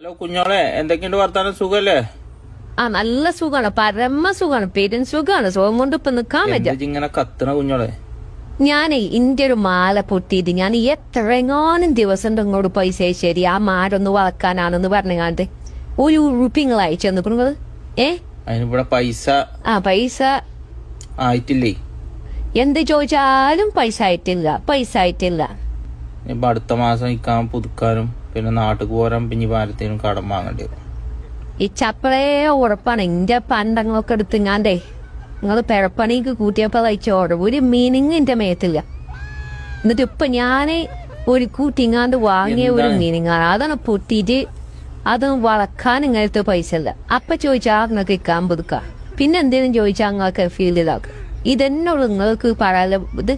Hello കുഞ്ഞോളെ, എന്തൊക്കെയുണ്ട് വർത്താനം? സുഖല്ലേ? ആ നല്ല സുഖാണ്, പരമ സുഖാണ്, പേരും സുഖാണ്. സുഖം കൊണ്ട് ഇപ്പൊ നിക്കാൻ പറ്റും. ഇങ്ങനെ കത്തണ കുഞ്ഞോളെ. ഞാനേ ഇന്റെ ഒരു മാല പൊട്ടിയിട്ട് ഞാൻ എത്രങ്ങാനും ദിവസം ഇങ്ങോട്ട് പൈസ ശരി ആ മാരൊന്ന് വളക്കാനാണെന്ന് പറഞ്ഞാണ്ട് ഒരു ഉറുപ്പിങ്ങൾ അയച്ചു തന്നിക്കുന്നത്. അതിനിവിടെ പൈസ പൈസ ആയിട്ടില്ലേ? എന്ത് ചോദിച്ചാലും പൈസ ആയിട്ടില്ല. ഇപ്പൊ അടുത്ത മാസം നിക്കാൻ പുതുക്കാനും പിന്നെ നാട്ടിൽ പോരാൻ പിന്നെ ഭാരത്തേനും കടം വാങ്ങേണ്ടി വരും. ഈ ചപ്പളേ ഉറപ്പാണ്. എന്റെ പണ്ടങ്ങളൊക്കെ എടുത്തിങ്ങാണ്ടേ നിങ്ങൾ പിഴപ്പണിക്ക് കൂട്ടിയപ്പോ അയച്ചോടെ ഒരു മീനിങ് എന്റെ മേത്തില്ല. എന്നിട്ട് ഇപ്പൊ ഞാന് ഒരു കൂട്ടിങ്ങാണ്ട് വാങ്ങിയ ഒരു മീനിങ്ങാണ്. അതാണ് പൊട്ടിയിട്ട് അത് വളക്കാൻ ഇങ്ങനത്തെ പൈസ ഇല്ല. അപ്പൊ ചോദിച്ചാ നിങ്ങൾക്ക് ഇക്കാൻ പുതുക്കാം, പിന്നെ എന്തേലും ചോദിച്ചാൽ നിങ്ങൾക്ക് ഫീൽ ഇതാക്കും. ഇതെന്നോട് നിങ്ങൾക്ക് പറയാല. ഇത്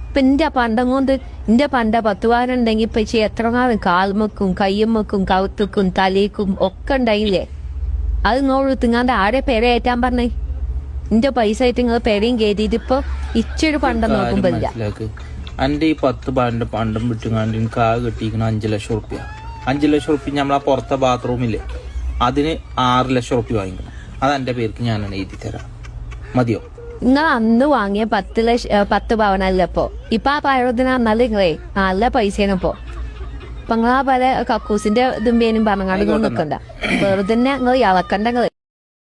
ഇപ്പൊ എന്റെ പണ്ടം കൊണ്ട് എന്റെ പണ്ട 10 വാരം ഉണ്ടെങ്കിൽ ഇപ്പൊ എത്രങ്ങാനും കാൽമക്കും കയ്യമ്മക്കും കൗത്തുക്കും തലേക്കും ഒക്കെ ഉണ്ടായില്ലേ. അത് നിങ്ങളോട് തിങ്ങാണ്ട് ആരെ പെരയേറ്റാൻ പറഞ്ഞേ? എന്റെ പൈസ ആയിട്ട് നിങ്ങൾ പെരയും കയറ്റിയിട്ട് ഇപ്പൊ ഇച്ചൊരു പണ്ടം നോക്കുമ്പോ ഇല്ല. എന്റെ ഈ 10 പവന്റെ പണ്ടം വിട്ടുങ്ങാണ്ട് എനിക്ക് ആകെ കിട്ടിയിരിക്കണം 5 ലക്ഷം റുപ്യ. 5 ലക്ഷം റുപ്യ നമ്മളാ പുറത്തെ ബാത്റൂമില്ലേ അതിന് 6 ലക്ഷം റുപ്യ വാങ്ങിക്കണം. അത് എന്റെ പേർക്ക് ഞാനാണ് എഴുതി തരാം. മതിയോ? നിങ്ങൾ അന്ന് വാങ്ങിയ 10 പവനല്ല ഇപ്പൊ. ഇപ്പൊ ആ പഴത്തിന് നല്ല നിങ്ങളെ നല്ല പൈസേനപ്പോ. അപ്പൊ നിങ്ങൾ ആ പല കക്കൂസിന്റെ ഇതുമ്പേനും പറഞ്ഞാണ്ട് നിൽക്കണ്ട. വെറുതെ നിങ്ങൾ ഇളക്കണ്ട.